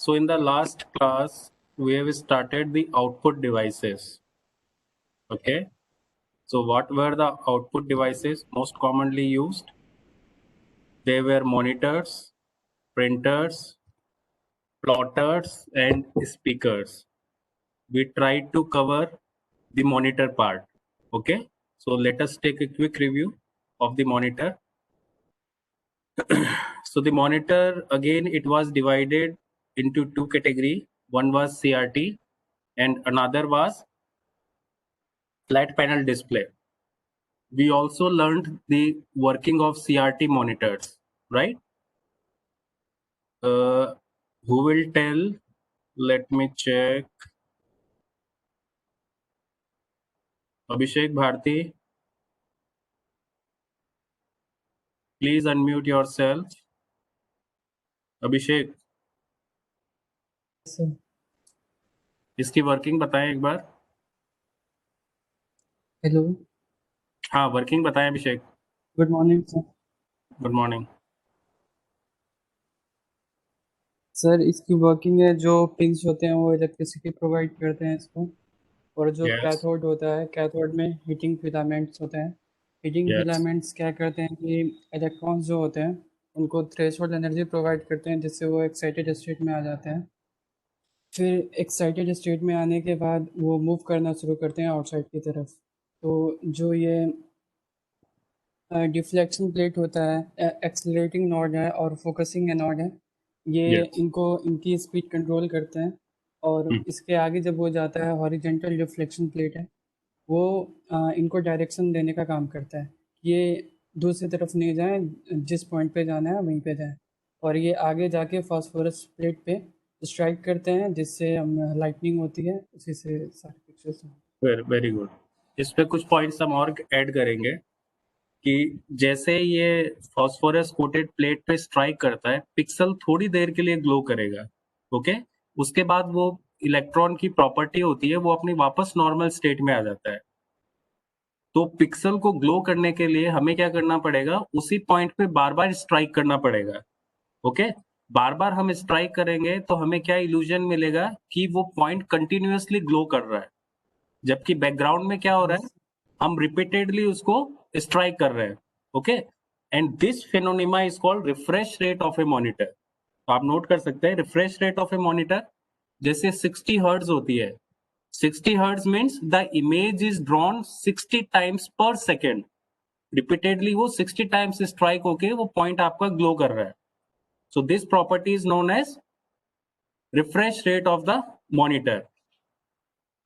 So in the last class, we have started the output devices. Okay. So what were the output devices most commonly used? They were monitors, printers, plotters, and speakers. We tried to cover the monitor part. Okay. So let us take a quick review of the monitor. So the monitor, again, it was divided into two categories. One was CRT and another was flat panel display. We also learned the working of CRT monitors, right? Who will tell? Let me check. Abhishek Bharti, please unmute yourself. Abhishek, sir इसकी working बताएं एक बार. Hello हाँ, working बताएं Abhishek. Good morning sir. Good morning. Sir इसकी working है, जो pins होते हैं वो इलेक्ट्रिसिटी प्रोवाइड करते हैं इसको, और जो यस. कैथोड होता है, कैथोड में हीटिंग फिलामेंट्स होते हैं. Heating yes. फिलामेंट्स क्या करते हैं कि इलेक्ट्रॉन्स जो होते हैं उनको थ्रेशोल्ड एनर्जी प्रोवाइड करते हैं, जिससे वो एक्साइटेड स्टेट में आ जाते हैं. फिर एक्साइटेड स्टेट में आने के बाद वो मूव करना शुरू करते हैं आउटसाइड की तरफ. तो जो ये डिफ्लेक्शन प्लेट होता है, एक्सेलरेटिंग नॉड है और फोकसिंग एनोड है, ये यस. इनको इनकी स्पीड कंट्रोल करते हैं. और इसके आगे जब वो जाता है, हॉरिजेंटल डिफ्लेक्शन प्लेट है, वो इनको डायरेक्शन देने का काम करता है. ये दूसरी तरफ नहीं जाएं, जिस पॉइंट पे जाना है वहीं पे जाएं. और ये आगे जाके फास्फोरस प्लेट पे स्ट्राइक करते हैं, जिससे लाइटनिंग होती है. उसी से सारे पिक्चर्स. Very good. इस पे कुछ पॉइंट्स हम और ऐड करेंगे कि जैसे ये फॉस्फोरस कोटेड प्लेट पे स्ट्राइक करता है, पिक्सल थोड़ी देर के लिए ग्लो करेगा. ओके. उसके बाद वो इलेक्ट्रॉन की प्रॉपर्टी होती है, वो अपनी वापस नॉर्मल स्टेट में आ जाता है. तो पिक्सल को ग्लो करने के लिए हमें क्या करना पड़ेगा, उसी पॉइंट पे बार बार स्ट्राइक करना पड़ेगा. ओके. बार बार हम स्ट्राइक करेंगे तो हमें क्या इल्यूजन मिलेगा कि वो पॉइंट कंटिन्यूअसली ग्लो कर रहा है, जबकि बैकग्राउंड में क्या हो रहा है, हम रिपीटेडली उसको स्ट्राइक कर रहे हैं. Okay. And this phenomena is called refresh rate of a monitor. तो आप नोट कर सकते हैं refresh rate of a monitor जैसे 60 हर्ट्ज होती है. 60 hertz means the image is drawn 60 times per second. Repeatedly वो 60 टाइम्स स्ट्राइक होके वो पॉइंट आपका ग्लो कर रहा है. So this property is known as refresh rate of the monitor.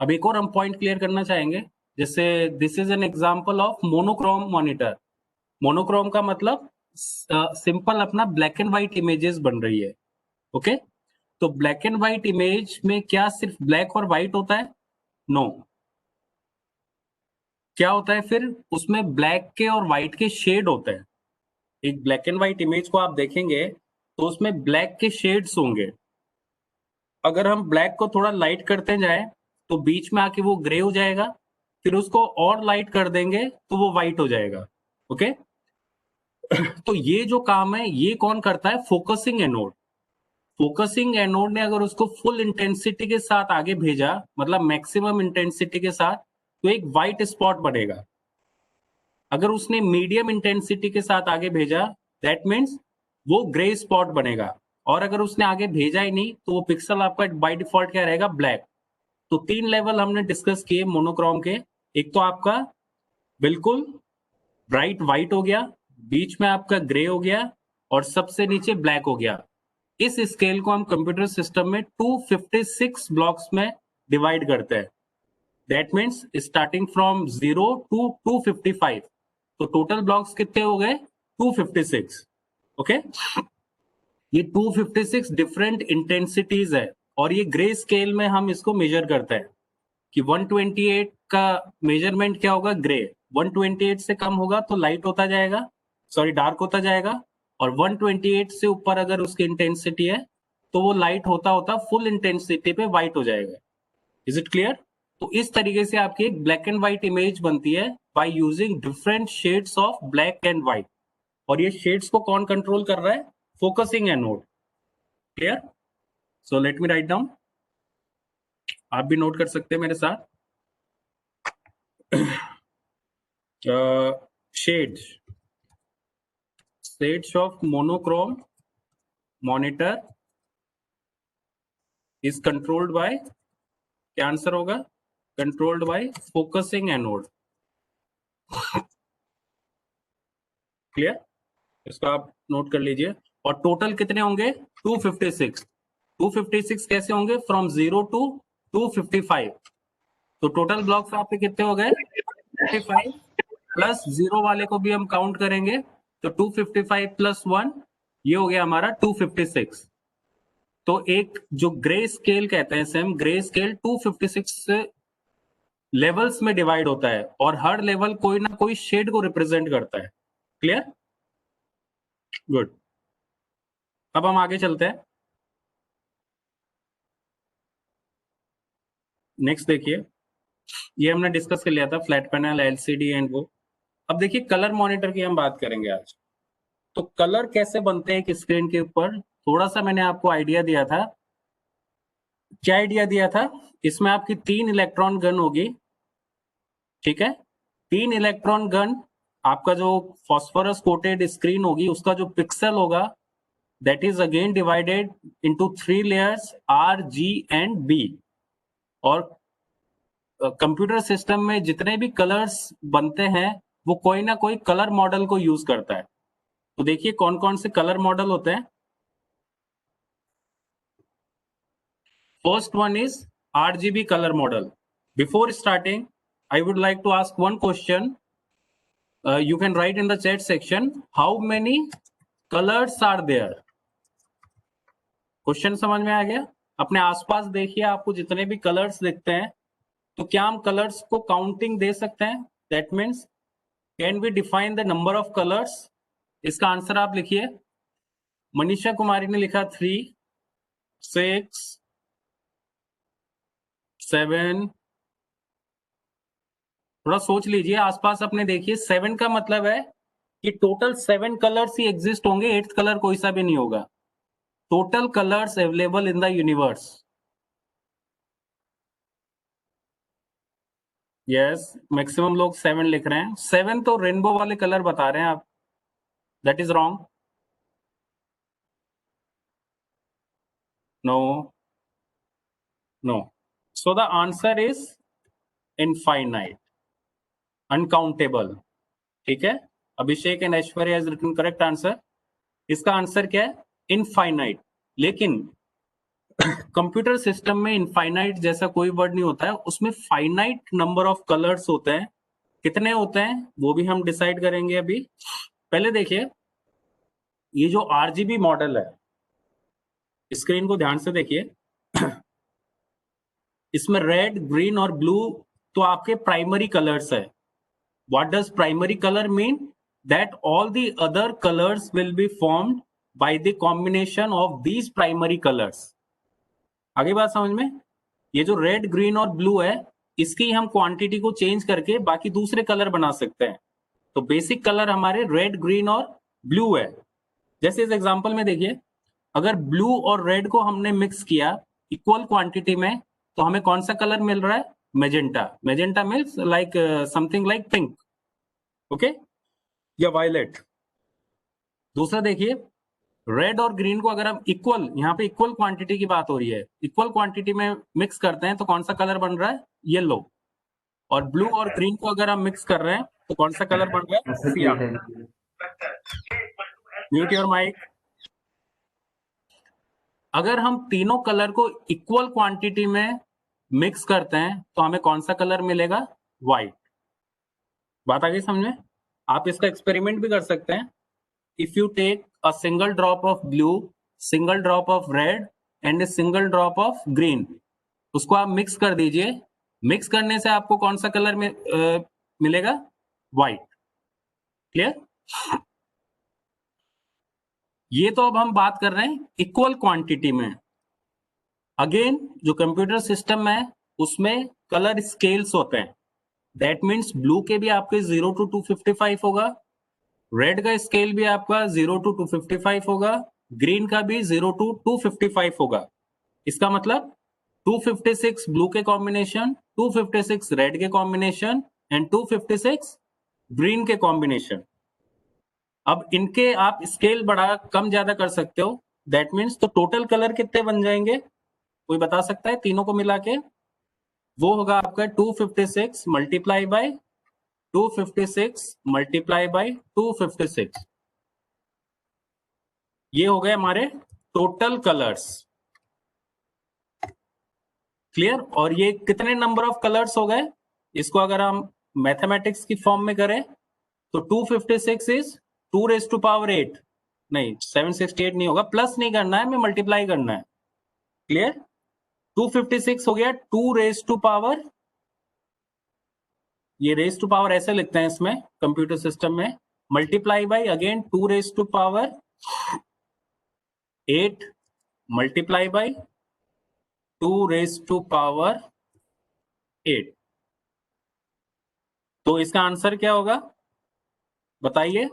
अब एक और हम पॉइंट क्लियर करना चाहेंगे, जैसे this is an example of monochrome monitor. Monochrome का मतलब सिंपल अपना ब्लैक एंड व्हाइट इमेजेस बन रही है. ओके. तो ब्लैक एंड व्हाइट इमेज में क्या सिर्फ ब्लैक और व्हाइट होता है? नो. क्या होता है फिर? उसमें ब्लैक के और व्हाइट के शेड होते हैं. एक ब्लैक एंड व्हाइट इमेज को आप देखेंगे तो उसमें ब्लैक के शेड्स होंगे. अगर हम ब्लैक को थोड़ा लाइट करते जाएं तो बीच में आके वो ग्रे हो जाएगा, फिर उसको और लाइट कर देंगे तो वो व्हाइट हो जाएगा. ओके. तो ये जो काम है ये कौन करता है? Focusing anode. फोकसिंग एनोड ने अगर उसको फुल इंटेंसिटी के साथ आगे भेजा, मतलब मैक्सिमम इंटेंसिटी के साथ, तो एक व्हाइट स्पॉट बनेगा. अगर उसने मीडियम इंटेंसिटी के साथ आगे भेजा, दैट मीन्स वो ग्रे स्पॉट बनेगा. और अगर उसने आगे भेजा ही नहीं तो वो पिक्सल आपका बाय डिफॉल्ट क्या रहेगा? ब्लैक. तो 3 लेवल हमने डिस्कस किए मोनोक्रोम के. एक तो आपका बिल्कुल ब्राइट व्हाइट हो गया, बीच में आपका ग्रे हो गया, और सबसे नीचे ब्लैक हो गया. इस स्केल को हम कंप्यूटर सिस्टम में 256 ब्लॉक्स में डिवाइड करते हैं. That means starting from 0 to 255. तो टोटल ब्लॉक्स कितने हो गए? 256. ओके. ये 256 डिफरेंट इंटेंसिटीज है, और ये ग्रे स्केल में हम इसको मेजर करते हैं कि 128 का मेजरमेंट क्या होगा? ग्रे. 128 से कम होगा तो लाइट होता जाएगा, सॉरी डार्क होता जाएगा, और 128 से ऊपर अगर उसकी इंटेंसिटी है तो वो लाइट होता होता फुल इंटेंसिटी पे व्हाइट हो जाएगा. Is it clear? तो इस तरीके से आपकी एक ब्लैक एंड व्हाइट इमेज बनती है by using different shades of black and white. और ये शेड्स को कौन कंट्रोल कर रहा है? Focusing anode. Clear? So let me write down, आप भी नोट कर सकते हैं मेरे साथ। shades of monochrome monitor is controlled by, क्या आंसर होगा? Controlled by focusing anode. Clear? इसको आप नोट कर लीजिए। और टोटल कितने होंगे? 256। 256 कैसे होंगे? From 0 to 255। तो टोटल ब्लॉक्स आपके कितने हो गए? 55 प्लस 0 वाले को भी हम काउंट करेंगे तो 255 प्लस 1, ये हो गया हमारा 256। तो एक जो ग्रे स्केल कहते हैं इसे हम, ग्रे स्केल 256 लेवल्स में डिवाइड होता है और हर लेवल कोई ना कोई शेड को रिप्रेजेंट करता है। क्लियर? गुड। अब हम आगे चलते हैं। नेक्स्ट देखिए, ये हमने डिस्कस कर लिया था फ्लैट पैनल, एलसीडी एंड वो। अब देखिए कलर मॉनिटर की हम बात करेंगे आज। तो कलर कैसे बनते हैं एक स्क्रीन के ऊपर, थोड़ा सा मैंने आपको आइडिया दिया था। क्या आइडिया दिया था? इसमें आपकी 3 इलेक्ट्रॉन गन होगी, ठीक है? 3 इलेक्ट्रॉन गन, आपका जो फॉस्फोरस कोटेड स्क्रीन होगी उसका जो पिक्सल होगा that is again divided into 3 layers R, G and B. और कंप्यूटर सिस्टम में जितने भी कलर्स बनते हैं वो कोई ना कोई कलर मॉडल को यूज करता है। तो देखिए कौन कौन से कलर मॉडल होते हैं। First one is RGB color model. Before starting, I would like to ask one question. You can write in the chat section, how many colors are there? Question समझ में आ गया? अपने आसपास देखिए, आपको जितने भी कलर्स दिखते हैं तो क्या हम कलर्स को काउंटिंग दे सकते हैं? That means can we define the number of colours? इसका आंसर आप लिखिए। मनीषा कुमारी ने लिखा 3, 6, 7। थोड़ा सोच लीजिए आसपास अपने, देखिए 7 का मतलब है कि टोटल 7 कलर्स ही एग्जिस्ट होंगे, 8th कलर कोई सा भी नहीं होगा। Total colours available in the universe. Yes, maximum लोग 7 लिख रहे हैं। 7 तो रेनबो वाले कलर बता रहे हैं आप, that is wrong. No, no. So the answer is infinite, uncountable. ठीक है, Abhishek and Aishwarya is written correct answer. इसका आंसर क्या है? इनफाइनाइट। लेकिन कंप्यूटर सिस्टम में इनफाइनाइट जैसा कोई वर्ड नहीं होता है, उसमें फाइनाइट नंबर ऑफ कलर्स होते हैं। कितने होते हैं वो भी हम डिसाइड करेंगे अभी। पहले देखिए, ये जो आरजीबी मॉडल है, स्क्रीन को ध्यान से देखिए। इसमें रेड, ग्रीन और ब्लू तो आपके प्राइमरी कलर्स है। What does primary colour mean? That all the other colours will be formed by the combination of these primary colours. आगे बात समझ में? ये जो रेड, ग्रीन और ब्लू है, इसकी हम क्वांटिटी को चेंज करके बाकी दूसरे कलर बना सकते हैं। तो बेसिक कलर हमारे रेड, ग्रीन और ब्लू है। जैसे इस एग्जांपल में देखिए, अगर ब्लू और रेड को हमने मिक्स किया इक्वल क्वांटिटी में तो हमें कौन सा कलर मिल रहा है? Magenta. Magenta means like something like pink, okay, या वायलेट। दूसरा देखिए, रेड और ग्रीन को अगर हम इक्वल, यहाँ पे इक्वल क्वांटिटी की बात हो रही है, इक्वल क्वांटिटी में मिक्स करते हैं तो कौन सा कलर बन रहा है? येलो। और ब्लू और ग्रीन को अगर हम मिक्स कर रहे हैं तो कौन सा कलर बन रहा है? सियान। Mute your mic. अगर हम तीनों कलर को इक्वल क्वांटिटी में मिक्स करते हैं तो हमें कौन सा कलर मिलेगा? व्हाइट। बात आ गई समझ में? आप इसका एक्सपेरिमेंट भी कर सकते हैं। If you take a single drop of blue, single drop of red and a single drop of green, उसको आप मिक्स कर दीजिए। मिक्स करने से आपको कौन सा कलर में मिलेगा? व्हाइट। क्लियर? ये तो अब हम बात कर रहे हैं इक्वल क्वांटिटी में। अगेन जो कंप्यूटर सिस्टम है उसमें कलर स्केल्स होते हैं। दैट मीन्स ब्लू के भी आपके 0 to 255 होगा, रेड का स्केल भी आपका 0 to 255 होगा, ग्रीन का भी 0 to 255 होगा। इसका मतलब 256 ब्लू के कॉम्बिनेशन, 256 रेड के कॉम्बिनेशन एंड 256 ग्रीन के कॉम्बिनेशन। अब इनके आप स्केल बड़ा कम ज्यादा कर सकते हो। दैट मीन्स तो टोटल कलर कितने बन जाएंगे, कोई बता सकता है तीनों को मिला के? वो होगा आपका 256 मल्टीप्लाई बाय 256 मल्टीप्लाई बाय 256। ये हो गए हमारे टोटल कलर्स। क्लियर? और ये कितने नंबर ऑफ कलर्स हो गए? इसको अगर हम मैथमेटिक्स की फॉर्म में करें तो 256 इज 2 रेज टू पावर 8, नहीं 768 नहीं होगा, प्लस नहीं करना है, हमें मल्टीप्लाई करना है। क्लियर? 256 हो गया 2 रेज टू पावर, ये रेज टू पावर ऐसे लिखते हैं इसमें कंप्यूटर सिस्टम में, multiply by again 2 raise to power 8 multiply by 2 raise to power 8। तो इसका आंसर क्या होगा बताइए?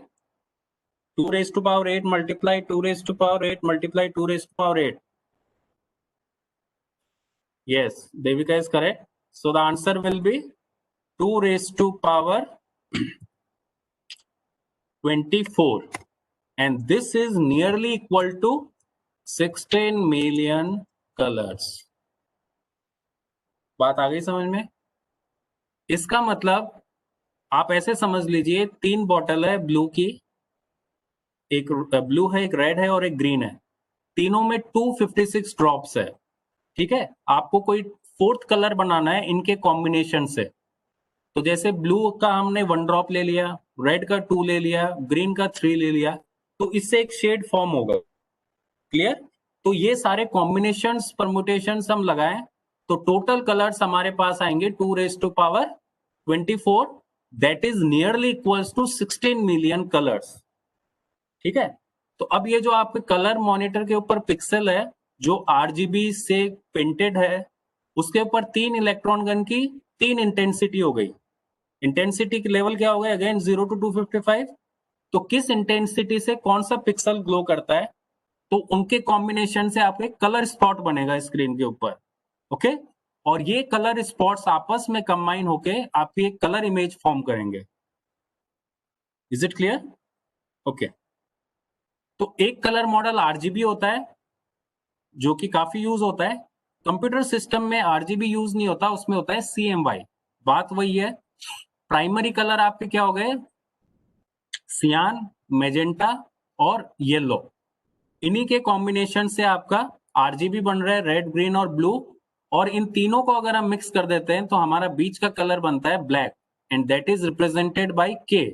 2 raise to power 8 multiply 2 raise to power 8 multiply 2 raise to power 8। Yes, Devika is correct. So the answer will be 2 raised to power 24, and this is nearly equal to 16 million colors. बात आ गई समझ में? इसका मतलब आप ऐसे समझ लीजिए 3 बॉटल है ब्लू की, एक ब्लू है, एक रेड है और एक ग्रीन है, तीनों में 256 ड्रॉप्स है। ठीक है, आपको कोई फोर्थ कलर बनाना है इनके कॉम्बिनेशन से। तो जैसे ब्लू का हमने 1 ड्रॉप ले लिया, रेड का 2 ले लिया, ग्रीन का 3 ले लिया, तो इससे एक शेड फॉर्म होगा। क्लियर? तो ये सारे कॉम्बिनेशंस परम्यूटेशंस हम लगाएं तो टोटल कलर्स हमारे पास आएंगे 2 raise to power 24, that is nearly equals to 16 million colours. ठीक है, तो अब ये जो आपके कलर मॉनिटर के ऊपर पिक्सल है जो आरजीबी से पेंटेड है, उसके ऊपर 3 इलेक्ट्रॉन गन की 3 इंटेंसिटी हो गई। इंटेंसिटी की लेवल क्या हो गया अगेन 0 to 255। तो किस इंटेंसिटी से कौन सा पिक्सल ग्लो करता है, तो उनके कॉम्बिनेशन से आपके कलर स्पॉट बनेगा स्क्रीन के ऊपर। ओके, और ये कलर स्पॉट्स आपस में कंबाइन होके आपकी एक कलर इमेज फॉर्म करेंगे। Is it clear? ओके, तो एक कलर मॉडल आरजीबी होता है जो कि काफी यूज होता है। कंप्यूटर सिस्टम में आरजीबी यूज नहीं होता, उसमें होता है सीएमवाई। बात वही है, प्राइमरी कलर आपके क्या हो गए, सियान, मेजेंटा और येलो, इन्हीं के कॉम्बिनेशन से आपका आरजीबी बन रहा है, रेड, ग्रीन और ब्लू। और इन तीनों को अगर हम मिक्स कर देते हैं तो हमारा बीच का कलर बनता है black, and that is represented by के।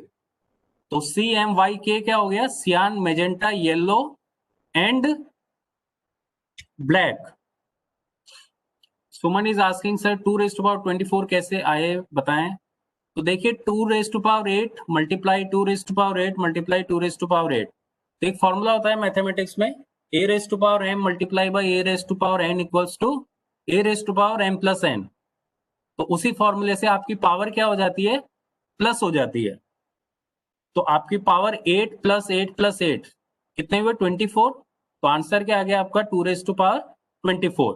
तो सी एम वाई के क्या हो गया, cyan, magenta, yellow and black. Suman is asking sir 2 raise to power 24 कैसे आए बताएं। तो देखिए 2 raise to power 8 multiply 2 raise to power 8 multiply 2 raise to power 8। तो एक फॉर्मूला होता है मैथमेटिक्स में, a raise to power m multiply by a raise to power n equals to a raise to power m plus n। तो उसी फॉर्मूले से आपकी पावर क्या हो जाती है, प्लस हो जाती है। तो आपकी पावर 8 प्लस 8 प्लस 8 कितने हुए 24। तो आंसर क्या आ गया आपका 2 रेज टू पावर 24।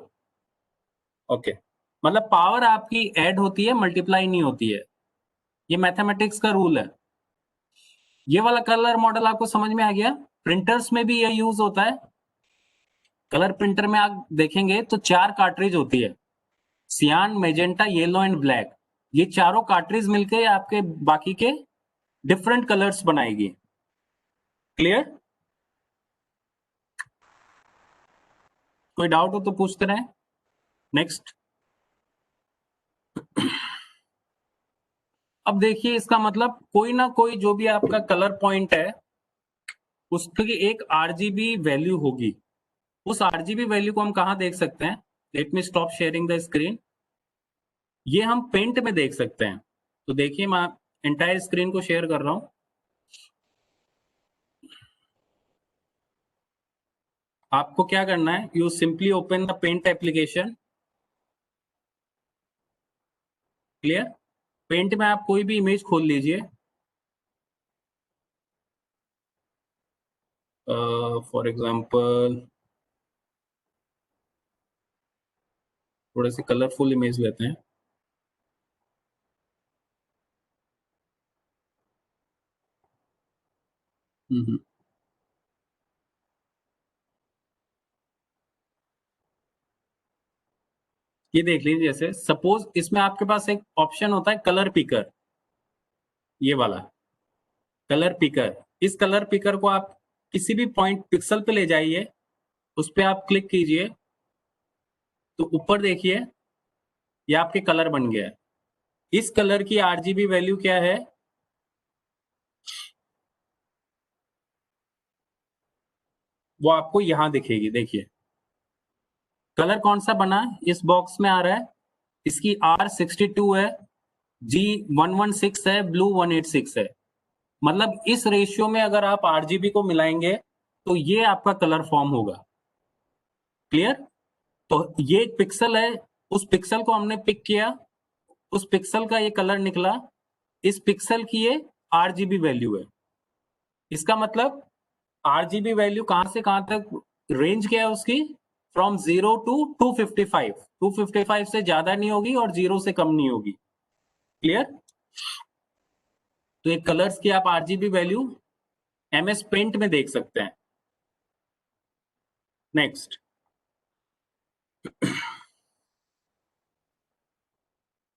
ओके, मतलब पावर आपकी ऐड होती है, मल्टीप्लाई नहीं होती है, ये मैथमेटिक्स का रूल है। ये वाला कलर मॉडल आपको समझ में आ गया? प्रिंटर्स में भी ये यूज होता है। कलर प्रिंटर में आप देखेंगे तो 4 कार्ट्रिज होती है, सियान, मेजेंटा, येलो एंड ब्लैक। ये चारों कार्ट्रिज मिलके आपके बाकी के डिफरेंट कलर्स बनाएगी। क्लियर? कोई डाउट हो तो पूछते रहे। नेक्स्ट। अब देखिए इसका मतलब कोई ना कोई जो भी आपका कलर पॉइंट है उसकी एक आरजीबी वैल्यू होगी। उस आरजीबी वैल्यू को हम कहां देख सकते हैं, let me stop sharing the screen. ये हम पेंट में देख सकते हैं। तो देखिए मैं एंटायर स्क्रीन को शेयर कर रहा हूं। आपको क्या करना है, you simply open the paint application. Clear? Paint में आप कोई भी इमेज खोल लीजिए, फॉर एग्जांपल थोड़े से कलरफुल इमेज लेते हैं। ये देख लीजिए, जैसे सपोज इसमें आपके पास एक ऑप्शन होता है कलर पिकर, ये वाला कलर पिकर। इस कलर पिकर को आप किसी भी पॉइंट पिक्सल पे ले जाइए, उस पर आप क्लिक कीजिए तो ऊपर देखिए ये आपके कलर बन गया है। इस कलर की आरजीबी वैल्यू क्या है? वो आपको यहां दिखेगी। देखिए कलर कौन सा बना है, इस बॉक्स में आ रहा है, इसकी R62 है, G116 है, ब्लू 186 है। मतलब इस रेशियो में अगर आप आरजीबी को मिलाएंगे तो ये आपका कलर फॉर्म होगा। क्लियर? तो ये एक पिक्सल है, उस पिक्सल को हमने पिक किया, उस पिक्सल का ये कलर निकला, इस पिक्सल की ये आरजीबी वैल्यू है। इसका मतलब आरजीबी वैल्यू कहां से कहां तक रेंज क्या है उसकी? From 0 to 255। 255 से ज्यादा नहीं होगी और 0 से कम नहीं होगी। क्लियर? तो ये कलर्स की आप आरजीबी वैल्यू एमएस पेंट में देख सकते हैं। नेक्स्ट,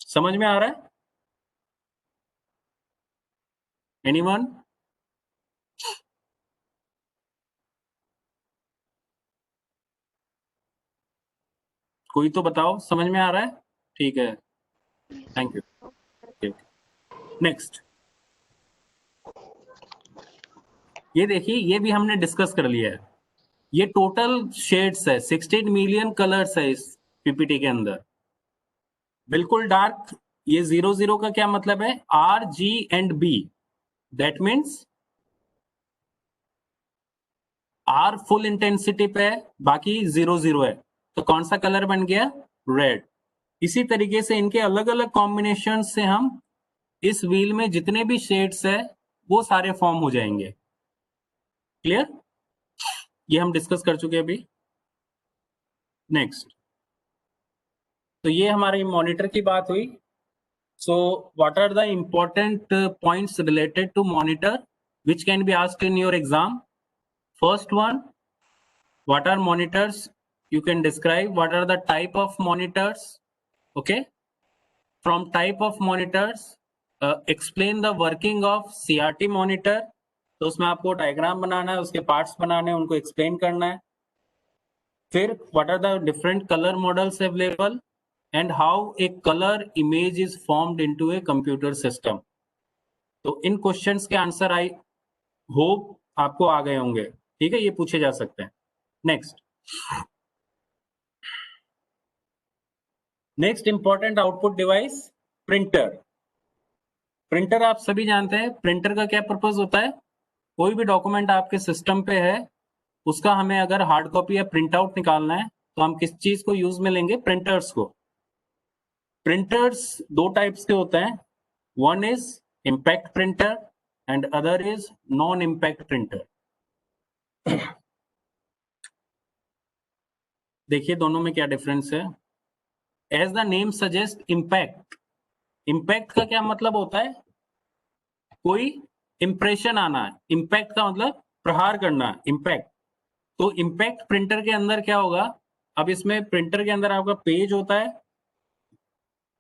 समझ में आ रहा है? एनीवन? कोई तो बताओ, समझ में आ रहा है? ठीक है, थैंक यू। नेक्स्ट, ये देखिए, ये भी हमने डिस्कस कर लिया है। ये टोटल शेड्स है, 16 मिलियन कलर्स है इस पीपीटी के अंदर। बिल्कुल डार्क, ये 00 का क्या मतलब है? R G and B, that means R full intensity पे है, बाकी 00 है, तो कौन सा कलर बन गया? रेड। इसी तरीके से इनके अलग अलग कॉम्बिनेशन से हम इस व्हील में जितने भी शेड्स है वो सारे फॉर्म हो जाएंगे। क्लियर? ये हम डिस्कस कर चुके हैं अभी। नेक्स्ट, तो ये हमारी मॉनिटर की बात हुई। So what are the important points related to monitor which can be asked in your exam? First one, what are monitors? You can describe what are the type of monitors. Okay, from type of monitors, explain the working of CRT monitor. तो उसमें आपको diagram बनाना है, उसके parts बनाने हैं, उनको explain करना है। फिर what are the different color models available and how a color image is formed into a computer system. तो इन क्वेश्चंस के आंसर आई होप आपको आ गए होंगे। ठीक है, ये पूछे जा सकते हैं। Next important output device, printer. Printer आप सभी जानते हैं, प्रिंटर का क्या पर्पज होता है? कोई भी डॉक्यूमेंट आपके सिस्टम पे है, उसका हमें अगर हार्ड कॉपी या प्रिंट आउट निकालना है तो हम किस चीज को यूज में लेंगे? प्रिंटर्स को। प्रिंटर्स दो टाइप्स के होते हैं, one is impact printer and other is non impact printer. देखिए दोनों में क्या डिफरेंस है। As the name suggest, impact, impact का क्या मतलब होता है? कोई इंप्रेशन आना है। इम्पैक्ट का मतलब प्रहार करना, इम्पैक्ट। तो इम्पैक्ट प्रिंटर के अंदर क्या होगा? अब इसमें प्रिंटर के अंदर आपका पेज होता है,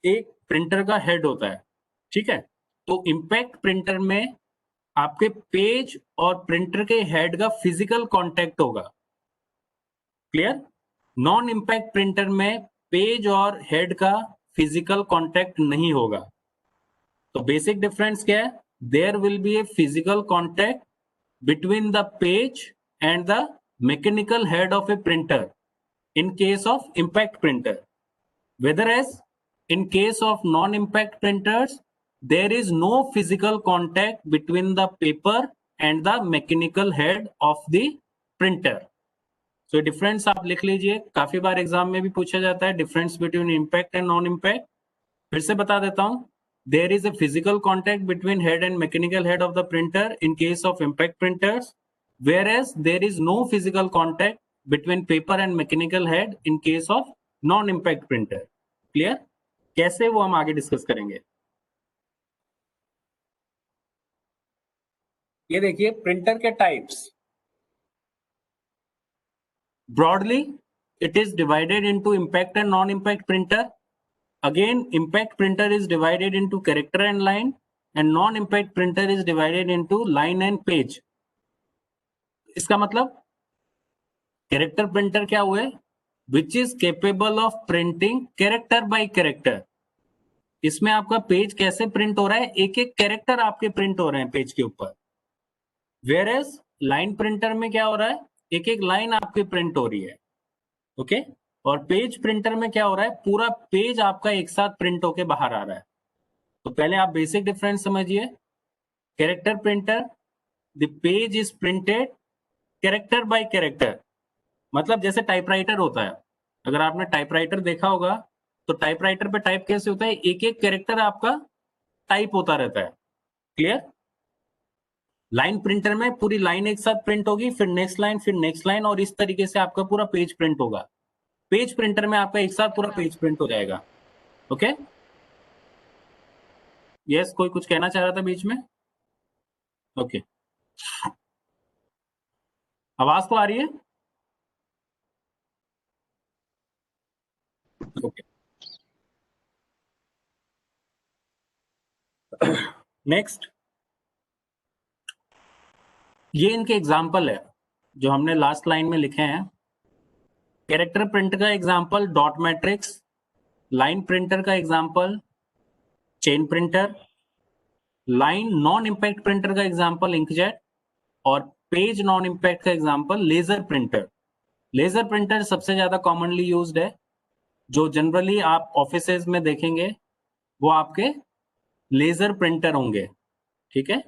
एक प्रिंटर का हेड होता है। ठीक है, तो इम्पैक्ट प्रिंटर में आपके पेज और प्रिंटर के हेड का फिजिकल कांटेक्ट होगा। क्लियर? नॉन इम्पैक्ट प्रिंटर में पेज और हेड का फिजिकल कांटेक्ट नहीं होगा। तो बेसिक डिफरेंस क्या है? There will be a physical contact between the page and the mechanical head of a printer in case of impact printer, whereas in case of non-impact printers there is no physical contact between the paper and the mechanical head of the printer. So difference आप लिख लीजिए, काफी बार exam में भी पूछा जाता है difference between impact and non impact. फिर से बता देता हूं, there is a physical contact between head and mechanical head of the printer in case of impact printers, whereas there is no physical contact between paper and mechanical head in case of non impact printer. Clear? कैसे वो हम आगे discuss करेंगे। ये देखिए printer के types, broadly it is divided into impact and non impact printer. Again, impact printer is divided into character and line, and non impact printer is divided into line and page. इसका मतलब character printer क्या हुए, which is capable of printing character bye character. इसमें आपका page कैसे print हो रहा है, एक एक कैरेक्टर आपके प्रिंट हो रहे हैं पेज के ऊपर। वेयर एज लाइन प्रिंटर में क्या हो रहा है, एक एक लाइन आपकी प्रिंट हो रही है। ओके, और पेज प्रिंटर में क्या हो रहा है, पूरा पेज आपका एक साथ प्रिंट होके बाहर आ रहा है। तो पहले आप बेसिक डिफरेंस समझिए। Character printer, the page is printed character bye character, मतलब जैसे टाइपराइटर होता है, अगर आपने टाइपराइटर देखा होगा तो टाइपराइटर पे टाइप कैसे होता है, एक एक कैरेक्टर आपका टाइप होता रहता है। क्लियर? लाइन प्रिंटर में पूरी लाइन एक साथ प्रिंट होगी, फिर नेक्स्ट लाइन, फिर नेक्स्ट लाइन, और इस तरीके से आपका पूरा पेज प्रिंट होगा। पेज प्रिंटर में आपका एक साथ पूरा पेज प्रिंट हो जाएगा। ओके, यस, कोई कुछ कहना चाह रहा था बीच में? ओके, आवाज तो आ रही है? ओके, नेक्स्ट, ये इनके एग्जाम्पल है जो हमने लास्ट लाइन में लिखे हैं। कैरेक्टर प्रिंट का example dot matrix, line printer का example chain printer, line non impact printer का एग्जाम्पल इंकजेट, और पेज नॉन इम्पैक्ट का example laser printer. Laser printer सबसे ज्यादा कॉमनली यूज्ड है, जो जनरली आप ऑफिसेज में देखेंगे वो आपके लेजर प्रिंटर होंगे। ठीक है,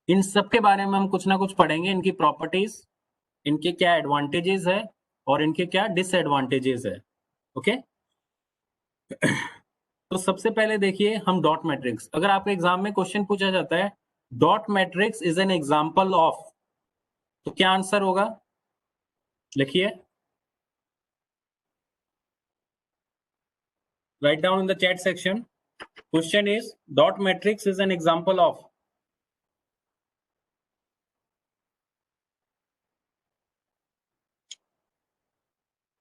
इन सब के बारे में हम कुछ ना कुछ पढ़ेंगे, इनकी प्रॉपर्टीज, इनके क्या एडवांटेजेस है और इनके क्या डिसएडवांटेजेस है। ओके, तो सबसे पहले देखिए हम डॉट मैट्रिक्स, अगर आपके एग्जाम में क्वेश्चन पूछा जाता है dot matrix is an example of, तो क्या आंसर होगा, लिखिए, write down in the chat section. Question is dot matrix is an example of.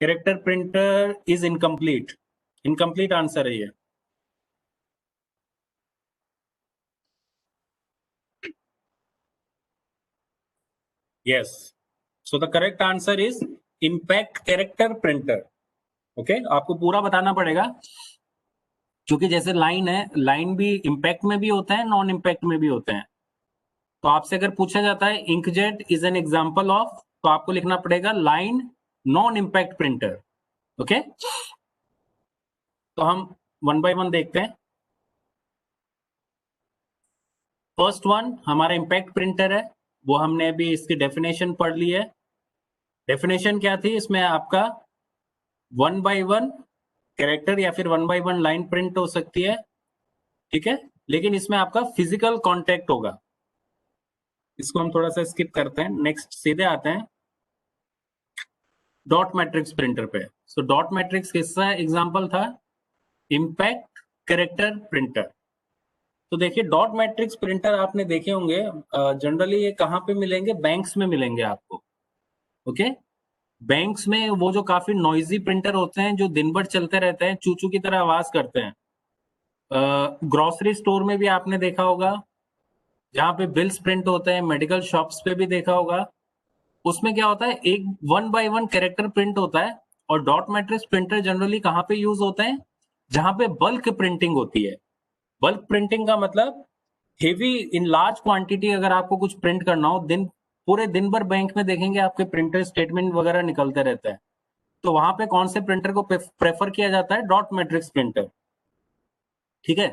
Character printer is incomplete, incomplete answer है ये। Yes. So the correct answer is impact character printer. Okay, आपको पूरा बताना पड़ेगा, क्योंकि जैसे लाइन है, line भी इम्पैक्ट में भी होता है, नॉन इम्पैक्ट में भी होते हैं। तो आपसे अगर पूछा जाता है inkjet is an example of, तो आपको लिखना पड़ेगा line non impact printer. Okay, तो हम वन बाय वन देखते हैं। फर्स्ट वन हमारा इम्पैक्ट प्रिंटर है, वो हमने अभी इसकी डेफिनेशन पढ़ ली है। डेफिनेशन क्या थी इसमें, आपका 1 बाय 1 कैरेक्टर या फिर 1 बाय 1 लाइन प्रिंट हो सकती है। ठीक है, लेकिन इसमें आपका फिजिकल कांटेक्ट होगा। इसको हम थोड़ा सा स्किप करते हैं, नेक्स्ट सीधे आते हैं डॉट मैट्रिक्स प्रिंटर पे। सो डॉट मैट्रिक्स किसका एग्जांपल था, इम्पैक्ट कैरेक्टर प्रिंटर। तो देखिए डॉट मैट्रिक्स प्रिंटर आपने देखे होंगे, जनरली ये कहाँ पे मिलेंगे, बैंक्स में मिलेंगे आपको। ओके, बैंक्स में वो जो काफी नॉइजी प्रिंटर होते हैं, जो दिन भर चलते रहते हैं, चूचू की तरह आवाज करते हैं। ग्रोसरी स्टोर में भी आपने देखा होगा, जहाँ पे बिल्स प्रिंट होते हैं, मेडिकल शॉप्स पे भी देखा होगा। उसमें क्या होता है, एक 1 बाय 1 कैरेक्टर प्रिंट होता है। और डॉट मैट्रिक्स प्रिंटर जनरली कहाँ पे यूज होते हैं, जहाँ पे बल्क प्रिंटिंग होती है। बल्क प्रिंटिंग का मतलब हेवी इन लार्ज क्वांटिटी, अगर आपको कुछ प्रिंट करना हो, पूरे दिन भर बैंक में देखेंगे आपके प्रिंटर स्टेटमेंट वगैरह निकलते रहते हैं, तो वहां पे कौन से प्रिंटर को प्रेफर किया जाता है, डॉट मैट्रिक्स प्रिंटर। ठीक है,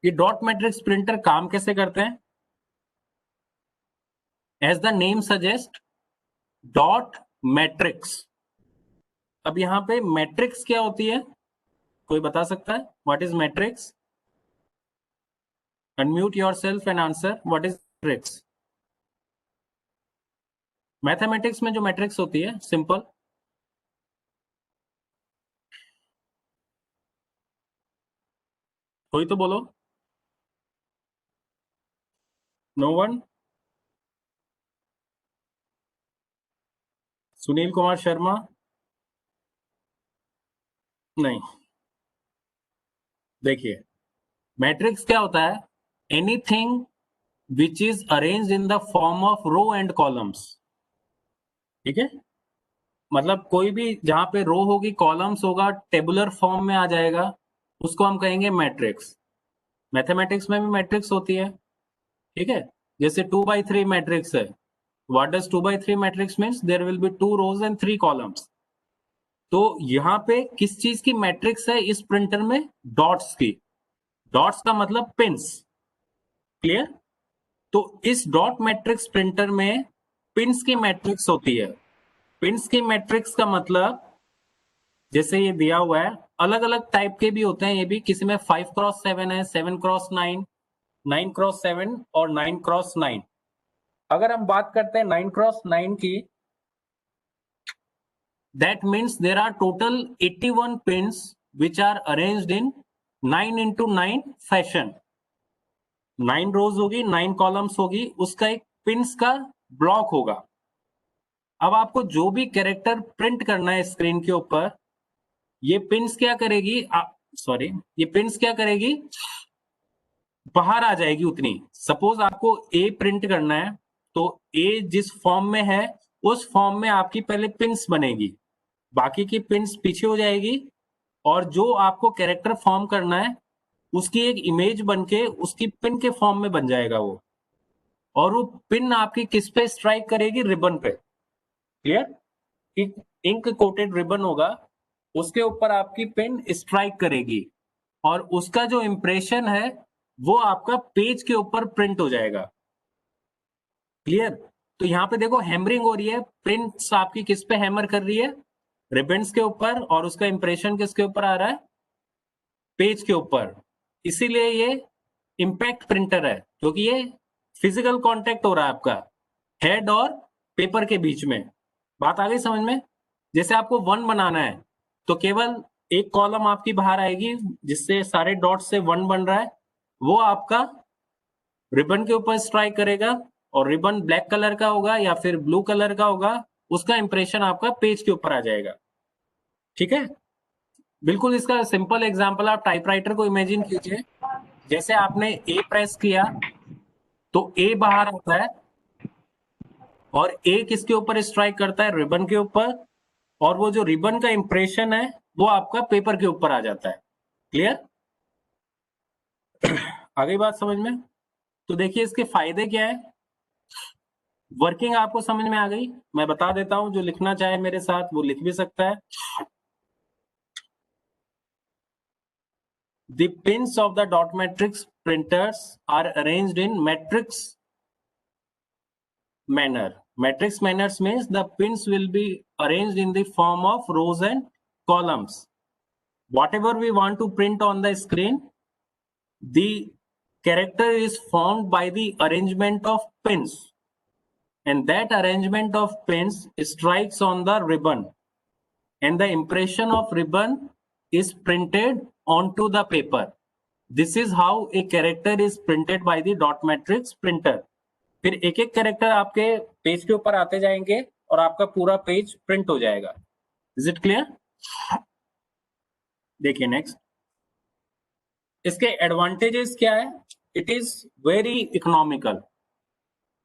ये डॉट मैट्रिक्स प्रिंटर काम कैसे करते हैं, as the name suggest dot matrix. अब यहाँ पे मैट्रिक्स क्या होती है, कोई बता सकता है what is matrix? Unmute yourself and answer what is matrix. Mathematics में जो मैट्रिक्स होती है सिंपल, कोई तो बोलो। No one? सुनील कुमार शर्मा? नहीं। देखिए, मैट्रिक्स क्या होता है? Anything which is arranged in the form of row and columns. ठीक है, मतलब कोई भी जहां पे रो होगी कॉलम्स होगा टेबुलर फॉर्म में आ जाएगा, उसको हम कहेंगे मैट्रिक्स। मैथमेटिक्स में भी मैट्रिक्स होती है, ठीक है, जैसे 2 by 3 मैट्रिक्स है। What does 2 by 3 matrix means? There will be 2 rows and 3 columns. तो यहाँ पे किस चीज की मैट्रिक्स है इस प्रिंटर में? डॉट्स की। डॉट्स का मतलब पिंस। क्लियर? तो इस डॉट मैट्रिक्स प्रिंटर में पिंस की मैट्रिक्स होती है। पिंस की मैट्रिक्स का मतलब जैसे ये दिया हुआ है, अलग अलग टाइप के भी होते हैं ये भी, किसी में 5x7 है, 7x9, 9x7 और 9x9। अगर हम बात करते हैं 9x9 की, that means there are total 81 pins which are arranged in 9x9 fashion। 9 रोज होगी, 9 कॉलम्स होगी, उसका एक पिंस का ब्लॉक होगा। अब आपको जो भी कैरेक्टर प्रिंट करना है स्क्रीन के ऊपर, ये पिंस क्या करेगी? ये पिंस क्या करेगी? बाहर आ जाएगी उतनी। सपोज आपको ए प्रिंट करना है, तो ए जिस फॉर्म में है उस फॉर्म में आपकी पहले पिंस बनेगी, बाकी की पिंस पीछे हो जाएगी, और जो आपको कैरेक्टर फॉर्म करना है उसकी एक इमेज बनके उसकी पिन के फॉर्म में बन जाएगा वो, और वो पिन आपकी किस पे स्ट्राइक करेगी? रिबन पे। क्लियर? इंक कोटेड रिबन होगा, उसके ऊपर आपकी पिन स्ट्राइक करेगी, और उसका जो इंप्रेशन है वो आपका पेज के ऊपर प्रिंट हो जाएगा। क्लियर? तो यहाँ पे देखो हैमरिंग हो रही है, प्रिंट्स आपकी किस पे हैमर कर रही है? रिबन्स के ऊपर, और उसका इंप्रेशन किसके ऊपर आ रहा है? पेज के ऊपर। इसीलिए ये इम्पैक्ट प्रिंटर है, क्योंकि ये फिजिकल कांटेक्ट हो रहा है आपका हेड और पेपर के बीच में। बात आ गई समझ में? जैसे आपको 1 बनाना है तो केवल एक कॉलम आपकी बाहर आएगी जिससे सारे डॉट से 1 बन रहा है, वो आपका रिबन के ऊपर स्ट्राइक करेगा, और रिबन ब्लैक कलर का होगा या फिर ब्लू कलर का होगा, उसका इंप्रेशन आपका पेज के ऊपर आ जाएगा। ठीक है? बिल्कुल इसका सिंपल एग्जांपल आप टाइपराइटर को इमेजिन कीजिए। जैसे आपने ए प्रेस किया तो ए बाहर आता है, और ए किसके ऊपर स्ट्राइक करता है? रिबन के ऊपर, और वो जो रिबन का इंप्रेशन है वो आपका पेपर के ऊपर आ जाता है। क्लियर? आ गई बात समझ में? तो देखिए इसके फायदे क्या है, वर्किंग आपको समझ में आ गई। मैं बता देता हूं, जो लिखना चाहे मेरे साथ वो लिख भी सकता है। The pins of the dot matrix printers are arranged in matrix manner. Matrix manners means the pins will be arranged in the form of rows and columns. Whatever we want to print on the screen, the character is formed by the arrangement of pins, and that arrangement of pins strikes on the ribbon, and the impression of ribbon is printed onto the paper. This is how a character is printed by the dot matrix printer. फिर एक एक character आपके page के ऊपर आते जाएंगे और आपका पूरा पेज प्रिंट हो जाएगा। Is it clear? देखिए नेक्स्ट, इसके एडवांटेजेस क्या है? It is very economical.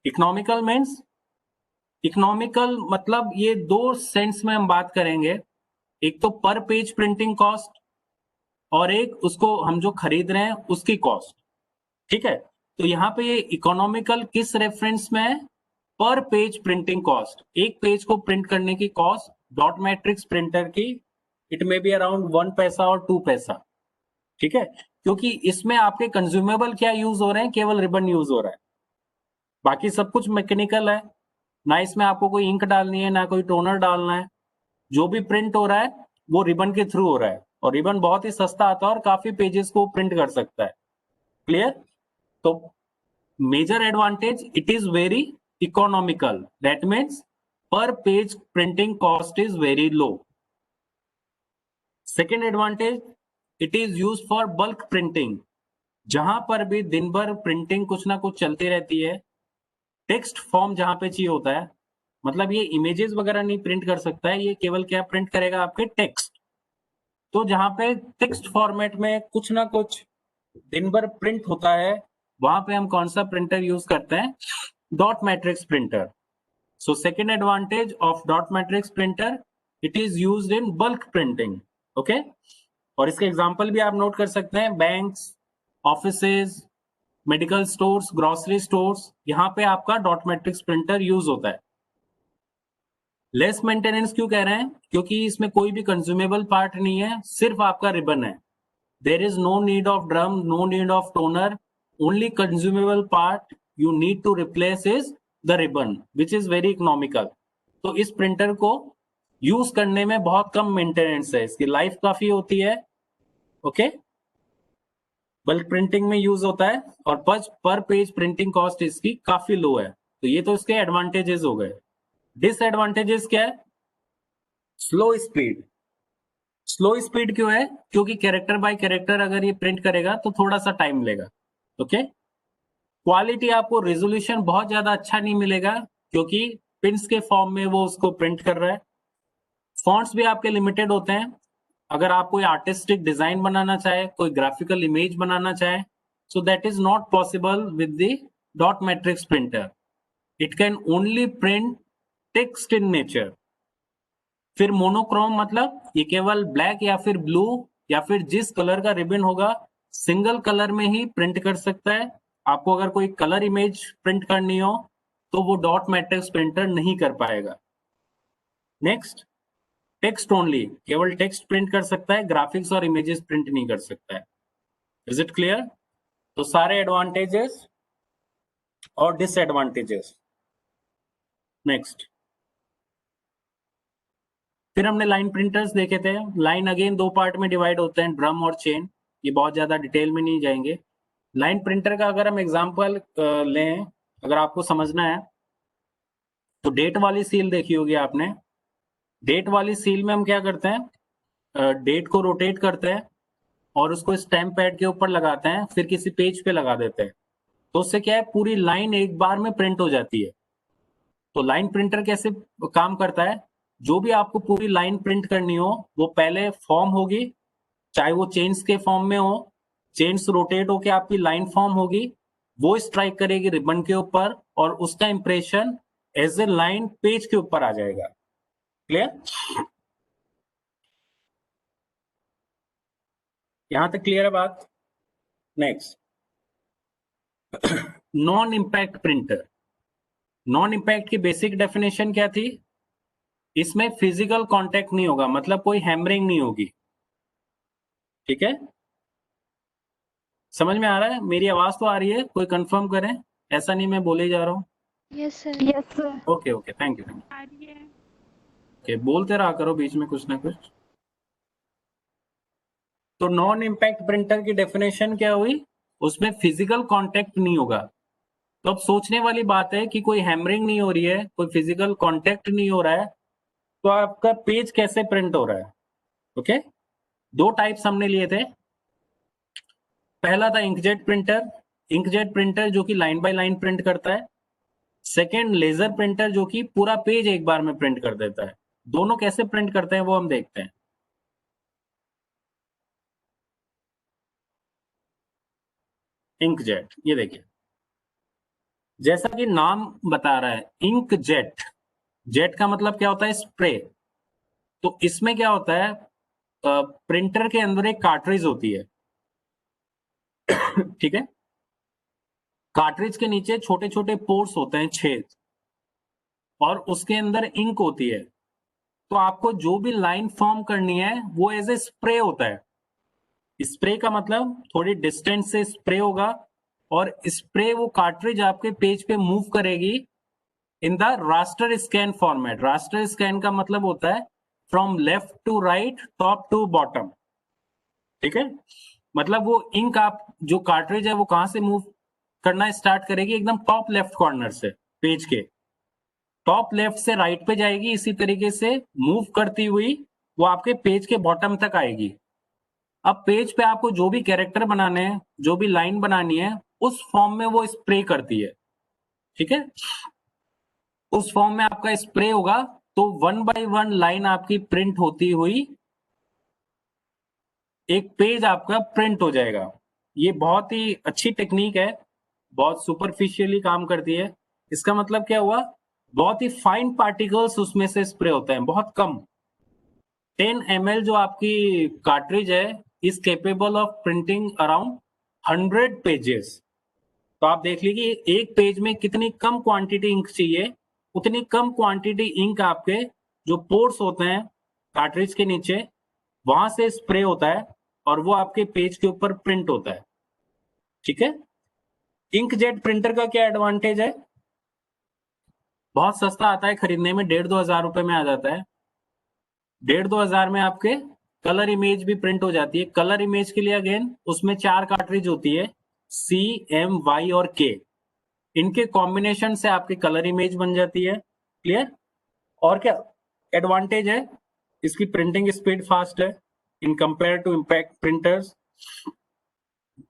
Economical means, economical मतलब ये 2 सेंस में हम बात करेंगे। एक तो पर पेज प्रिंटिंग कॉस्ट, और एक उसको हम जो खरीद रहे हैं उसकी कॉस्ट। ठीक है? तो यहाँ पे ये इकोनॉमिकल किस रेफरेंस में है? पर पेज प्रिंटिंग कॉस्ट। एक पेज को प्रिंट करने की कॉस्ट डॉट मैट्रिक्स प्रिंटर की इट मे बी अराउंड 1 पैसा और 2 पैसा। ठीक है? क्योंकि इसमें आपके कंज्यूमेबल क्या यूज हो रहे हैं? केवल रिबन यूज हो रहा है, बाकी सब कुछ मैकेनिकल है। ना इसमें आपको कोई इंक डालनी है, ना कोई टोनर डालना है। जो भी प्रिंट हो रहा है वो रिबन के थ्रू हो रहा है। और रिबन बहुत ही सस्ता आता है और काफी पेजेस को प्रिंट कर सकता है। क्लियर? तो major advantage, it is very economical, that means per page printing cost is very low. Second advantage, it is use for bulk printing, जहां पर भी दिन भर प्रिंटिंग कुछ ना कुछ चलती रहती है, टेक्स्ट फॉर्म जहां पे चाहिए होता है, मतलब ये इमेजेस वगैरह नहीं प्रिंट कर सकता है, ये केवल क्या प्रिंट करेगा, आपके टेक्स्ट। तो जहां पे टेक्स्ट फॉर्मेट में कुछ ना कुछ दिन भर प्रिंट होता है, वहां पे हम कौन सा प्रिंटर यूज करते हैं, dot matrix printer. So second advantage of dot matrix printer, it is used in bulk printing. Okay, और इसके एग्जांपल भी आप नोट कर सकते हैं, banks, offices, medical stores, grocery stores, यहाँ पे आपका डॉट मैट्रिक्स प्रिंटर यूज होता है। लेस मेंटेनेंस क्यों कह रहे हैं, क्योंकि इसमें कोई भी कंज्यूमेबल पार्ट नहीं है, सिर्फ आपका रिबन है। There is no need of drum, no need of toner, only consumable part you need to replace is the ribbon, which is very economical. तो इस प्रिंटर को यूज करने में बहुत कम मेंटेनेंस है, इसकी लाइफ काफी होती है। ओके, बल्क प्रिंटिंग में यूज होता है और पर पेज प्रिंटिंग कॉस्ट इसकी काफी लो है। तो ये तो इसके एडवांटेजेस हो गए। डिसएडवांटेजेस क्या है, स्लो स्पीड। स्लो स्पीड क्यों है, क्योंकि कैरेक्टर बाय कैरेक्टर अगर ये प्रिंट करेगा तो थोड़ा सा टाइम लेगा। ओके, क्वालिटी, आपको रेजोल्यूशन बहुत ज्यादा अच्छा नहीं मिलेगा, क्योंकि पिंस के फॉर्म में वो उसको प्रिंट कर रहा है। फॉन्ट्स भी आपके लिमिटेड होते हैं, अगर आप कोई आर्टिस्टिक डिजाइन बनाना चाहे, कोई ग्राफिकल इमेज बनाना चाहे, so that is not possible with the dot matrix printer. It can only print text in nature. फिर मोनोक्रोम, मतलब ये केवल ब्लैक या फिर ब्लू या फिर जिस कलर का रिबन होगा सिंगल कलर में ही प्रिंट कर सकता है। आपको अगर कोई कलर इमेज प्रिंट करनी हो तो वो डॉट मैट्रिक्स प्रिंटर नहीं कर पाएगा। नेक्स्ट, टेक्स्ट ओनली, केवल टेक्स्ट प्रिंट कर सकता है, ग्राफिक्स और इमेजेस प्रिंट नहीं कर सकता है। Is it clear? तो सारे एडवांटेजेस और डिसएडवांटेजेस। नेक्स्ट, फिर हमने लाइन प्रिंटर्स देखे थे। लाइन अगेन दो पार्ट में डिवाइड होते हैं, ड्रम और चेन। ये बहुत ज्यादा डिटेल में नहीं जाएंगे। लाइन प्रिंटर का अगर हम एग्जांपल लें, अगर आपको समझना है, तो डेट वाली सील देखी होगी आपने। डेट वाली सील में हम क्या करते हैं, डेट को रोटेट करते हैं और उसको स्टैम्प पैड के ऊपर लगाते हैं, फिर किसी पेज पे लगा देते हैं, तो उससे क्या है, पूरी लाइन एक बार में प्रिंट हो जाती है। तो लाइन प्रिंटर कैसे काम करता है, जो भी आपको पूरी लाइन प्रिंट करनी हो वो पहले फॉर्म होगी, चाहे वो चेन्स के फॉर्म में हो, चेन्स रोटेट होके आपकी लाइन फॉर्म होगी, वो स्ट्राइक करेगी रिबन के ऊपर और उसका impression as a line page के ऊपर आ जाएगा। क्लियर? यहां तक क्लियर है बात? Next, non impact printer. Non impact की बेसिक डेफिनेशन क्या थी, इसमें फिजिकल कांटेक्ट नहीं होगा, मतलब कोई हैमरिंग नहीं होगी। ठीक है, समझ में आ रहा है? मेरी आवाज तो आ रही है, कोई कंफर्म करें, ऐसा नहीं मैं बोले जा रहा हूँ। Yes sir. Okay okay, thank you. Okay, बोलते रहा करो बीच में कुछ ना कुछ। तो नॉन इंपैक्ट प्रिंटर की डेफिनेशन क्या हुई, उसमें फिजिकल कांटेक्ट नहीं होगा। तो अब सोचने वाली बात है कि कोई हैमरिंग नहीं हो रही है, कोई फिजिकल कांटेक्ट नहीं हो रहा है, तो आपका पेज कैसे प्रिंट हो रहा है? ओके, दो टाइप्स हमने लिए थे। पहला था इंकजेट प्रिंटर, इंकजेट प्रिंटर जो कि लाइन बाय लाइन प्रिंट करता है। सेकेंड, लेजर प्रिंटर जो कि पूरा पेज एक बार में प्रिंट कर देता है। दोनों कैसे प्रिंट करते हैं वो हम देखते हैं। इंकजेट, ये देखिए, जैसा कि नाम बता रहा है, इंक जेट। जेट का मतलब क्या होता है, स्प्रे। तो इसमें क्या होता है, प्रिंटर के अंदर एक कार्ट्रिज होती है। ठीक है, कार्ट्रिज के नीचे छोटे छोटे पोर्स होते हैं, छेद, और उसके अंदर इंक होती है। तो आपको जो भी लाइन फॉर्म करनी है वो एज ए स्प्रे होता है। स्प्रे का मतलब थोड़ी डिस्टेंस से स्प्रे होगा और स्प्रे वो कार्ट्रिज आपके पेज पे मूव करेगी in the raster scan format. Raster scan का मतलब होता है from left to right, top to bottom. ठीक है, मतलब वो इंक आप जो कार्ट्रिज है वो कहां से मूव करना स्टार्ट करेगी, एकदम टॉप लेफ्ट कॉर्नर से, पेज के टॉप लेफ्ट से राइट पे जाएगी, इसी तरीके से मूव करती हुई वो आपके पेज के बॉटम तक आएगी। अब पेज पे आपको जो भी कैरेक्टर बनाने हैं, जो भी लाइन बनानी है, उस फॉर्म में वो स्प्रे करती है। ठीक है, उस फॉर्म में आपका स्प्रे होगा, तो 1 बाय 1 लाइन आपकी प्रिंट होती हुई एक पेज आपका प्रिंट हो जाएगा। ये बहुत ही अच्छी टेक्निक है, बहुत सुपरफिशियली काम करती है। इसका मतलब क्या हुआ, बहुत ही फाइन पार्टिकल्स उसमें से स्प्रे होते हैं, बहुत कम। 10 ml जो आपकी कार्ट्रिज है is capable of printing around 100 pages. तो आप देख लीजिए एक पेज में कितनी कम क्वांटिटी इंक चाहिए, उतनी कम क्वांटिटी इंक आपके जो पोर्स होते हैं कार्ट्रिज के नीचे वहां से स्प्रे होता है और वो आपके पेज के ऊपर प्रिंट होता है। ठीक है, इंकजेट प्रिंटर का क्या एडवांटेज है, बहुत सस्ता आता है खरीदने में, 1,500-2 हजार रुपए में आ जाता है। 1,500-2 हजार में आपके कलर इमेज भी प्रिंट हो जाती है। कलर इमेज के लिए अगेन उसमें 4 कार्ट्रिज होती है, C, M, Y और K। इनके कॉम्बिनेशन से आपकी कलर इमेज बन जाती है। क्लियर, और क्या एडवांटेज है, इसकी प्रिंटिंग स्पीड फास्ट है in compare to impact printers.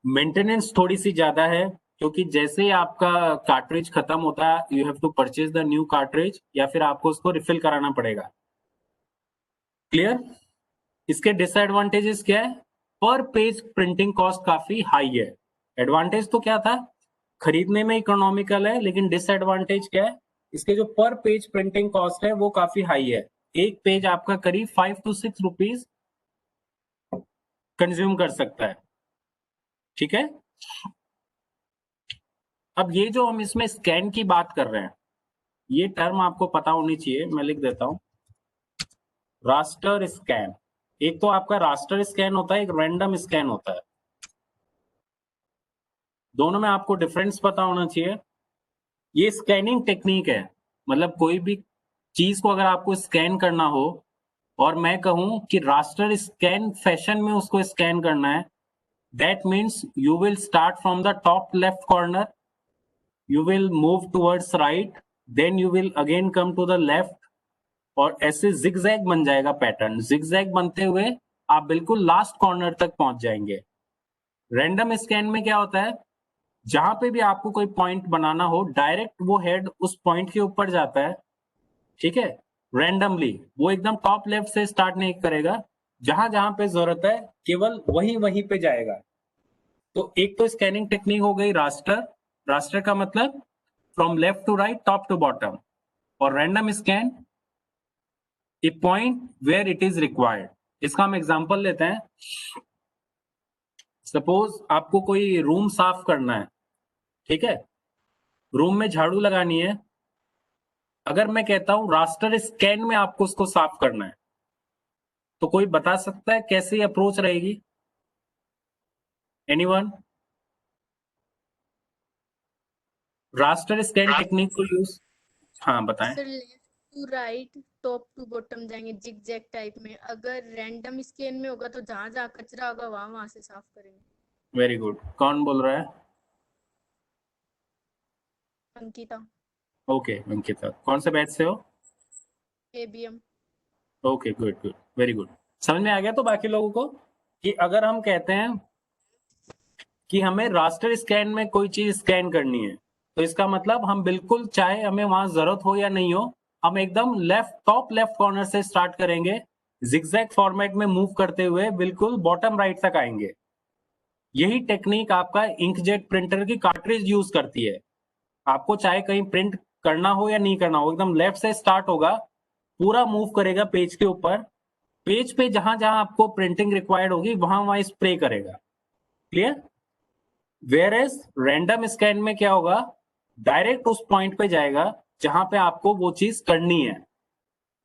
Maintenance थोड़ी सी ज्यादा है, क्योंकि जैसे ही आपका कार्ट्रिज खत्म होता है you have to purchase the new cartridge, या फिर आपको उसको रिफिल कराना पड़ेगा। क्लियर, इसके डिसएडवांटेजेस क्या है, पर पेज प्रिंटिंग कॉस्ट काफी हाई है। एडवांटेज तो क्या था, खरीदने में इकोनॉमिकल है, लेकिन डिसएडवांटेज क्या है, इसके जो पर पेज प्रिंटिंग कॉस्ट है वो काफी हाई है। एक पेज आपका करीब 5 to 6 रुपीज कंज्यूम कर सकता है। ठीक है, अब ये जो हम इसमें स्कैन की बात कर रहे हैं, ये टर्म आपको पता होनी चाहिए, मैं लिख देता हूं। रास्टर स्कैन, एक तो आपका रास्टर स्कैन होता है, एक रैंडम स्कैन होता है। दोनों में आपको डिफरेंस पता होना चाहिए। ये स्कैनिंग टेक्निक है, मतलब कोई भी चीज को अगर आपको स्कैन करना हो और मैं कहूं कि रास्टर स्कैन फैशन में उसको स्कैन करना है, that means you will start from the top left corner, you will move towards right, then you will again come to the left, और ऐसे जिगजैग बन जाएगा पैटर्न। जिगजैग बनते हुए आप बिल्कुल लास्ट कॉर्नर तक पहुंच जाएंगे। रैंडम स्कैन में क्या होता है, जहां पे भी आपको कोई पॉइंट बनाना हो, डायरेक्ट वो हेड उस पॉइंट के ऊपर जाता है। ठीक है, रैंडमली वो एकदम टॉप लेफ्ट से स्टार्ट नहीं करेगा, जहां जहां पे जरूरत है केवल वहीं वहीं पे जाएगा। तो एक तो स्कैनिंग टेक्निक हो गई रास्टर, रास्टर का मतलब from left to right, top to bottom, और random scan a point where it is required. इसका हम एग्जांपल लेते हैं। सपोज आपको कोई रूम साफ करना है, ठीक है, रूम में झाड़ू लगानी है, अगर मैं कहता हूं रास्टर स्कैन में आपको उसको साफ करना है, तो कोई बता सकता है कैसे अप्रोच रहेगी, एनीवन? रास्टर स्कैन टेक्निक को यूज, हाँ बताएं। Sir left to right, top to bottom जाएंगे जिगजैग टाइप में। अगर रैंडम स्कैन में होगा तो जहां जहां कचरा होगा वहां वहां से साफ करेंगे। वेरी गुड, कौन बोल रहा है? अंकिता, ओके अंकिता, कौन से बैच से हो? ABM. Okay good good, very good. समझ में आ गया तो बाकी लोगों को, कि अगर हम कहते हैं कि हमें रास्टर स्कैन में कोई चीज स्कैन करनी है, तो इसका मतलब हम बिल्कुल, चाहे हमें वहां जरूरत हो या नहीं हो, हम एकदम लेफ्ट टॉप लेफ्ट कॉर्नर से स्टार्ट करेंगे, जिगजैग फॉर्मेट में मूव करते हुए बिल्कुल बॉटम राइट तक आएंगे। यही टेक्निक आपका इंकजेट प्रिंटर की कार्ट्रिज यूज करती है। आपको चाहे कहीं प्रिंट करना हो या नहीं करना हो, एकदम लेफ्ट से स्टार्ट होगा, पूरा मूव करेगा पेज के ऊपर, पेज पे जहां जहां आपको प्रिंटिंग रिक्वायर्ड होगी वहां वहां स्प्रे करेगा। Clear? Whereas random scan में क्या होगा, डायरेक्ट उस पॉइंट पे जाएगा जहां पे आपको वो चीज करनी है।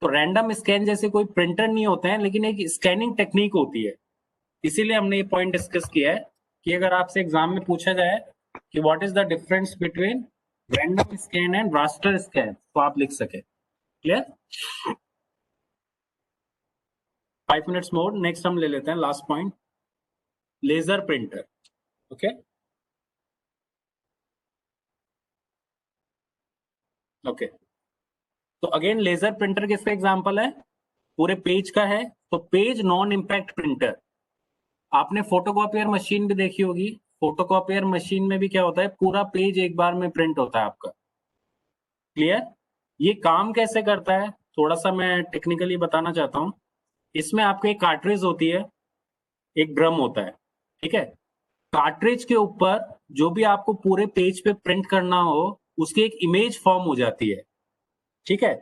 तो रैंडम स्कैन जैसे कोई प्रिंटर नहीं होते हैं, लेकिन एक स्कैनिंग टेक्निक होती है। इसीलिए हमने ये पॉइंट डिस्कस किया है कि अगर आपसे एग्जाम में पूछा जाए कि what is the difference between random scan and raster scan, तो आप लिख सके। क्लियर? 5 मिनट्स मोर, नेक्स्ट हम ले लेते हैं last point. Laser printer. Okay okay, तो अगेन लेजर प्रिंटर किसका एग्जांपल है? पूरे पेज का है. तो पेज नॉन इम्पैक्ट प्रिंटर. आपने फोटोकॉपियर मशीन भी देखी होगी. फोटोकॉपियर मशीन में भी क्या होता है, पूरा पेज एक बार में प्रिंट होता है आपका. क्लियर? ये काम कैसे करता है थोड़ा सा मैं टेक्निकली बताना चाहता हूं. इसमें आपके एक कार्ट्रिज होती है, एक ड्रम होता है. ठीक है, कार्ट्रिज के ऊपर जो भी आपको पूरे पेज पे प्रिंट करना हो उसकी एक इमेज फॉर्म हो जाती है. ठीक है,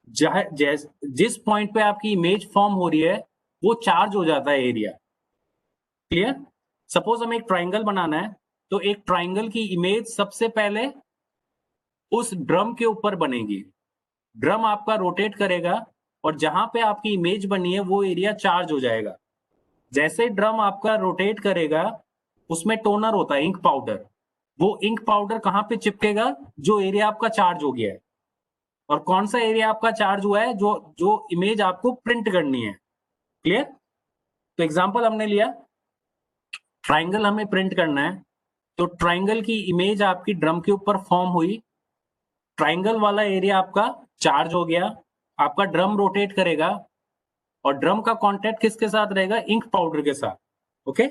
जिस पॉइंट पे आपकी इमेज फॉर्म हो रही है वो चार्ज हो जाता है एरिया. क्लियर? सपोज हमें एक ट्राइंगल बनाना है, तो एक ट्राइंगल की इमेज सबसे पहले उस ड्रम के ऊपर बनेगी. ड्रम आपका रोटेट करेगा और जहां पे आपकी इमेज बनी है वो एरिया चार्ज हो जाएगा. जैसे ड्रम आपका रोटेट करेगा उसमें टोनर होता है, इंक पाउडर. वो इंक पाउडर कहां पे चिपकेगा? जो एरिया आपका चार्ज हो गया है. और कौन सा एरिया आपका चार्ज हुआ है? जो जो इमेज आपको प्रिंट करनी है. क्लियर? तो एग्जांपल हमने लिया, ट्राइंगल हमें प्रिंट करना है, तो ट्राइंगल की इमेज आपकी ड्रम के ऊपर फॉर्म हुई. ट्राइंगल वाला एरिया आपका चार्ज हो गया. आपका ड्रम रोटेट करेगा और ड्रम का कांटेक्ट किसके साथ रहेगा? इंक पाउडर के साथ. ओके,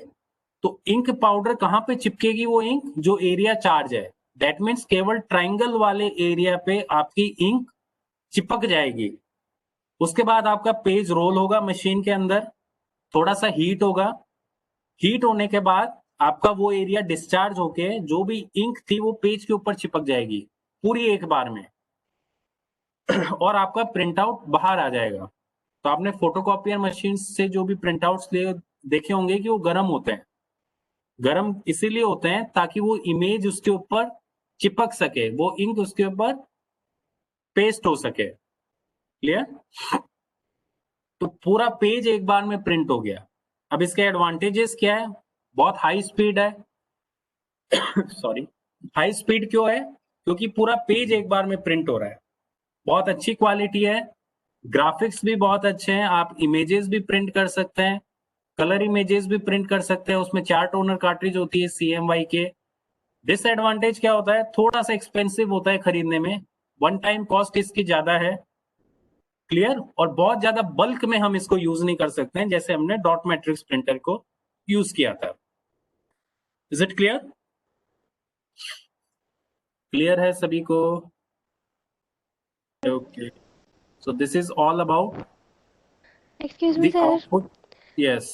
तो इंक पाउडर कहां पे चिपकेगी? वो इंक जो एरिया चार्ज है. दैट मीन्स केवल ट्राइंगल वाले एरिया पे आपकी इंक चिपक जाएगी. उसके बाद आपका पेज रोल होगा मशीन के अंदर, थोड़ा सा हीट होगा. हीट होने के बाद आपका वो एरिया डिस्चार्ज होके जो भी इंक थी वो पेज के ऊपर चिपक जाएगी पूरी एक बार में. और आपका प्रिंट आउट बाहर आ जाएगा. तो आपने फोटोकॉपियर मशीन से जो भी प्रिंट आउट्स देखे होंगे कि वो गर्म होते हैं. गर्म इसीलिए होते हैं ताकि वो इमेज उसके ऊपर चिपक सके, वो इंक उसके ऊपर पेस्ट हो सके. क्लियर? तो पूरा पेज एक बार में प्रिंट हो गया. अब इसके एडवांटेजेस क्या है? बहुत हाई स्पीड है. सॉरी, हाई स्पीड क्यों है? क्योंकि पूरा पेज एक बार में प्रिंट हो रहा है. बहुत अच्छी क्वालिटी है, ग्राफिक्स भी बहुत अच्छे हैं. आप इमेजेस भी प्रिंट कर सकते हैं, कलर इमेजेस भी प्रिंट कर सकते हैं. उसमें 4 टोनर कार्ट्रिज होती है CMY के. डिसएडवांटेज क्या होता है? थोड़ा सा एक्सपेंसिव होता है खरीदने में. वन टाइम कॉस्ट इसकी ज्यादा है. क्लियर? और बहुत ज्यादा बल्क में हम इसको यूज नहीं कर सकते हैं जैसे हमने डॉट मैट्रिक्स प्रिंटर को यूज किया था. Is it clear? क्लियर है सभी को? Okay, so this is all about Excuse me, the sir. output. Yes.